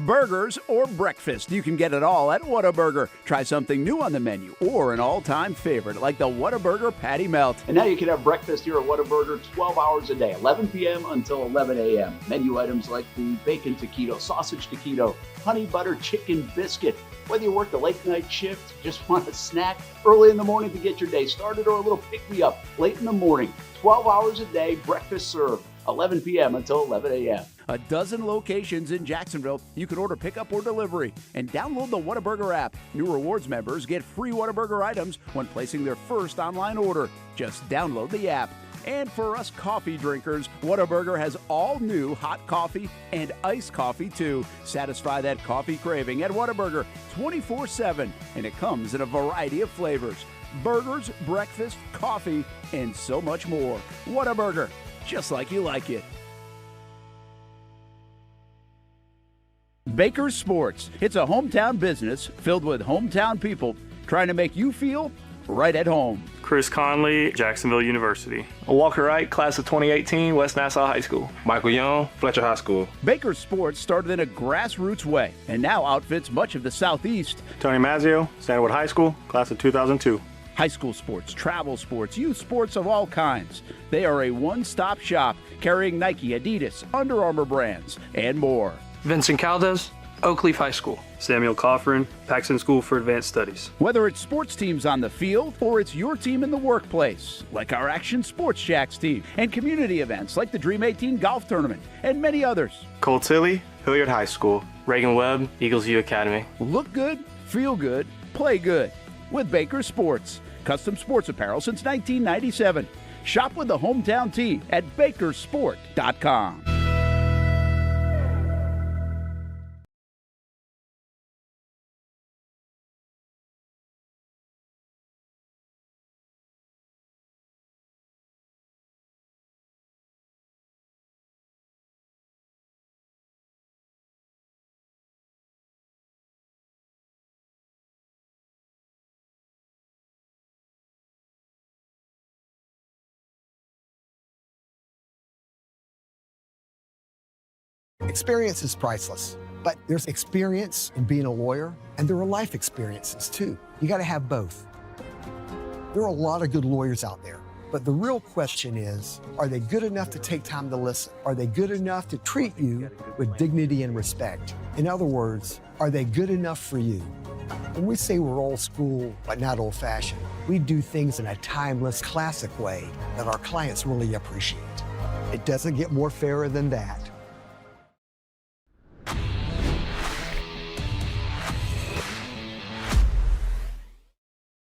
Burgers or breakfast, you can get it all at Whataburger. Try something new on the menu or an all-time favorite like the Whataburger Patty Melt. And now you can have breakfast here at Whataburger 12 hours a day, 11 p.m. until 11 a.m. Menu items like the bacon taquito, sausage taquito, honey butter chicken biscuit. Whether you work the late night shift, just want a snack early in the morning to get your day started, or a little pick-me-up late in the morning, 12 hours a day, breakfast served, 11 p.m. until 11 a.m. A dozen locations in Jacksonville. You can order pickup or delivery and download the Whataburger app. New rewards members get free Whataburger items when placing their first online order. Just download the app. And for us coffee drinkers, Whataburger has all new hot coffee and iced coffee too. Satisfy that coffee craving at Whataburger 24/7, and it comes in a variety of flavors. Burgers, breakfast, coffee, and so much more. Whataburger, just like you like it. Baker's Sports. It's a hometown business filled with hometown people trying to make you feel right at home. Chris Conley, Jacksonville University. Walker Wright, class of 2018, West Nassau High School. Michael Young, Fletcher High School. Baker's Sports started in a grassroots way and now outfits much of the Southeast. Tony Mazzio, Stanwood High School, class of 2002. High school sports, travel sports, youth sports of all kinds. They are a one-stop shop carrying Nike, Adidas, Under Armour brands, and more. Vincent Caldes, Oakleaf High School. Samuel Coffrin, Paxton School for Advanced Studies. Whether it's sports teams on the field or it's your team in the workplace, like our Action Sports Shacks team, and community events like the Dream 18 Golf Tournament, and many others. Cole Tilley, Hilliard High School. Reagan Webb, Eagles View Academy. Look good, feel good, play good with Baker Sports. Custom sports apparel since 1997. Shop with the hometown team at bakersport.com. Experience is priceless, but there's experience in being a lawyer, and there are life experiences too. You got to have both. There are a lot of good lawyers out there, but the real question is, are they good enough to take time to listen? Are they good enough to treat you with dignity and respect? In other words, are they good enough for you? When we say we're old school, but not old fashioned, we do things in a timeless, classic way that our clients really appreciate. It doesn't get more fairer than that.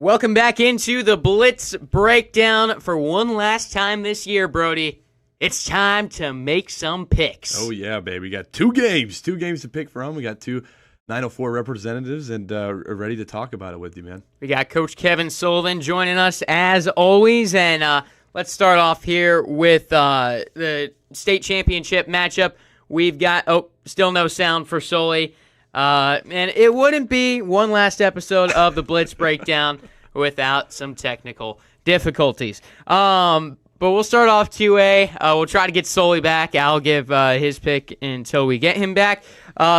Welcome back into the Blitz breakdown for one last time this year, Brody. It's time to make some picks. Oh, yeah, baby. We got two games to pick from. We got two 904 representatives and are ready to talk about it with you, man. We got Coach Kevin Sullivan joining us as always. And let's start off here with the state championship matchup. We've got, still no sound for Sully. And it wouldn't be one last episode of the Blitz breakdown without some technical difficulties. But we'll start off 2A. We'll try to get Sully back. I'll give his pick until we get him back.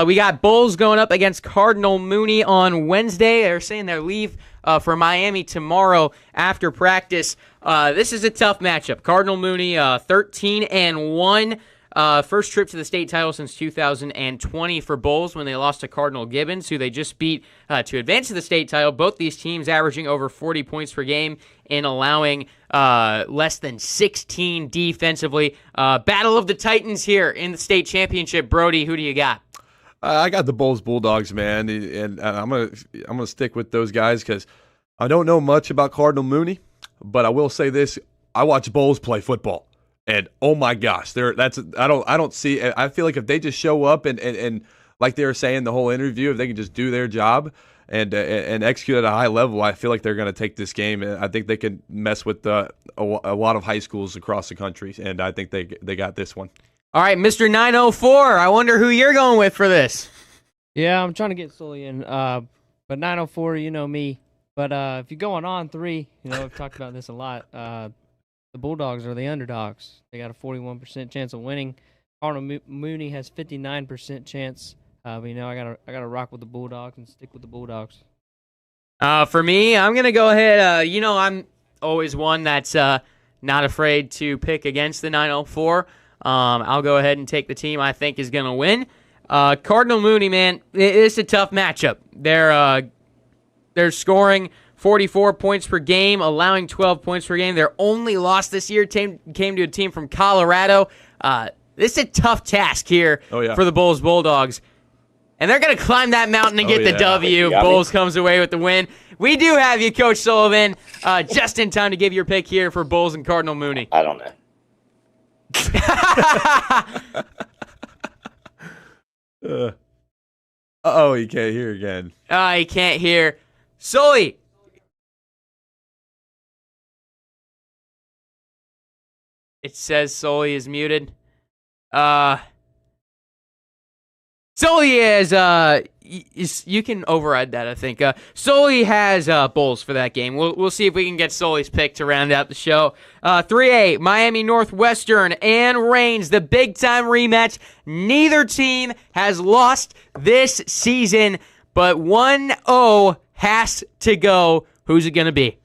We got Bolles going up against Cardinal Mooney on Wednesday. They're saying they leave for Miami tomorrow after practice. This is a tough matchup. Cardinal Mooney, 13-1. First trip to the state title since 2020 for Bolles when they lost to Cardinal Gibbons, who they just beat to advance to the state title. Both these teams averaging over 40 points per game and allowing less than 16 defensively. Battle of the Titans here in the state championship. Brody, who do you got? I got the Bolles Bulldogs, man, and I'm gonna stick with those guys because I don't know much about Cardinal Mooney, but I will say this: I watch Bolles play football. And oh my gosh, I don't see. I feel like if they just show up and like they were saying the whole interview, if they can just do their job and execute at a high level, I feel like they're going to take this game. And I think they can mess with a lot of high schools across the country, and I think they got this one. All right, Mr. 904. I wonder who you're going with for this. Yeah, I'm trying to get Sully in, but 904, you know me. But if you're going on 3, I've talked about this a lot. The Bulldogs are the underdogs. They got a 41% chance of winning. Cardinal Mooney has 59% chance. But I gotta rock with the Bulldogs and stick with the Bulldogs. For me, I'm gonna go ahead. I'm always one that's not afraid to pick against the 904. I'll go ahead and take the team I think is gonna win. Cardinal Mooney, man, it's a tough matchup. They're scoring 44 points per game, allowing 12 points per game. Their only loss this year came to a team from Colorado. This is a tough task here for the Bolles Bulldogs. And they're going to climb that mountain and get the W. Bolles comes away with the win. We do have you, Coach Sullivan, just in time to give your pick here for Bolles and Cardinal Mooney. I don't know. Uh-oh, he can't hear again. He can't hear. Sully. It says Sully is muted. Sully is, you can override that, I think. Sully has Bolles for that game. We'll see if we can get Sully's pick to round out the show. 3A, Miami Northwestern and Reigns, the big-time rematch. Neither team has lost this season, but 1-0 has to go. Who's it going to be?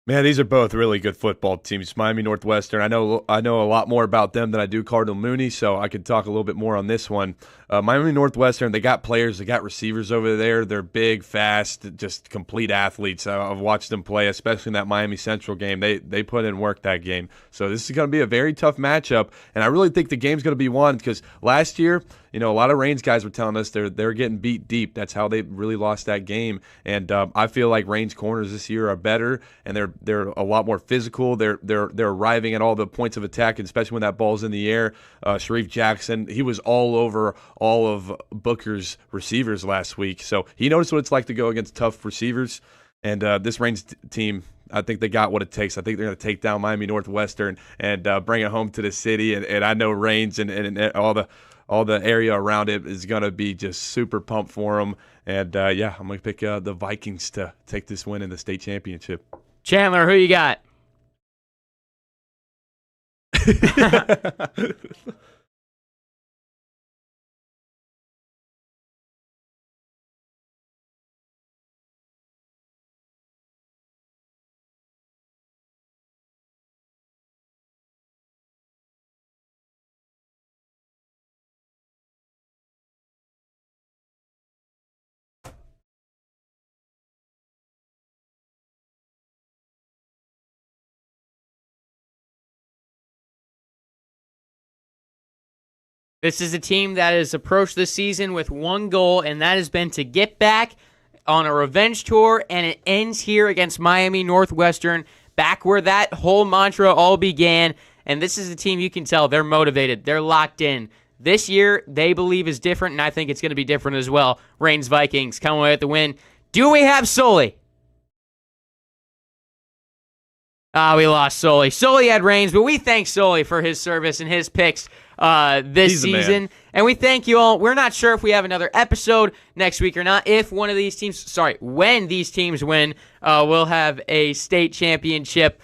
Man, these are both really good football teams. Miami Northwestern, I know a lot more about them than I do Cardinal Mooney, so I could talk a little bit more on this one. Miami Northwestern, they got players, they got receivers over there. They're big, fast, just complete athletes. I've watched them play, especially in that Miami Central game. They put in work that game. So this is going to be a very tough matchup, and I really think the game's going to be won because last year, a lot of Reigns guys were telling us they're getting beat deep. That's how they really lost that game. And I feel like Reigns corners this year are better, and they're a lot more physical. They're arriving at all the points of attack, and especially when that ball's in the air. Sharif Jackson, he was all over all of Booker's receivers last week, so he knows what it's like to go against tough receivers. And this Reigns team, I think they got what it takes. I think they're going to take down Miami Northwestern and bring it home to the city. And I know Reigns and all the area around it is going to be just super pumped for them. And, I'm going to pick the Vikings to take this win in the state championship. Chandler, who you got? This is a team that has approached this season with one goal, and that has been to get back on a revenge tour, and it ends here against Miami Northwestern, back where that whole mantra all began. And this is a team you can tell they're motivated. They're locked in. This year, they believe is different, and I think it's going to be different as well. Reigns Vikings come away with the win. Do we have Sully? We lost Sully. Sully had Reigns, but we thank Sully for his service and his picks this season. And we thank you all. We're not sure if we have another episode next week or not. When these teams win, we'll have a state championship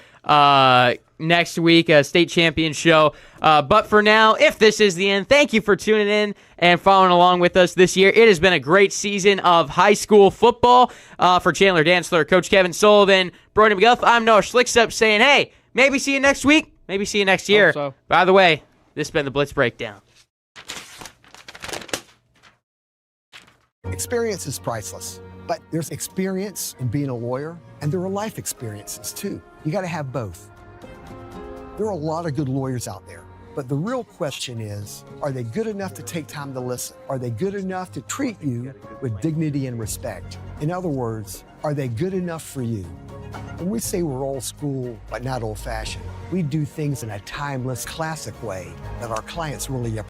next week, a state champion show. But for now, if this is the end, thank you for tuning in and following along with us this year. It has been a great season of high school football. For Chandler Dantzler, Coach Kevin Sullivan, Brody McGough, I'm Noah Schlicksup saying, hey, maybe see you next week, maybe see you next year. So. By the way, this has been the Blitz Breakdown. Experience is priceless, but there's experience in being a lawyer, and there are life experiences too. You got to have both. There are a lot of good lawyers out there, but the real question is, are they good enough to take time to listen? Are they good enough to treat you with dignity and respect? In other words, are they good enough for you? When we say we're old school, but not old fashioned, we do things in a timeless, classic way that our clients really appreciate.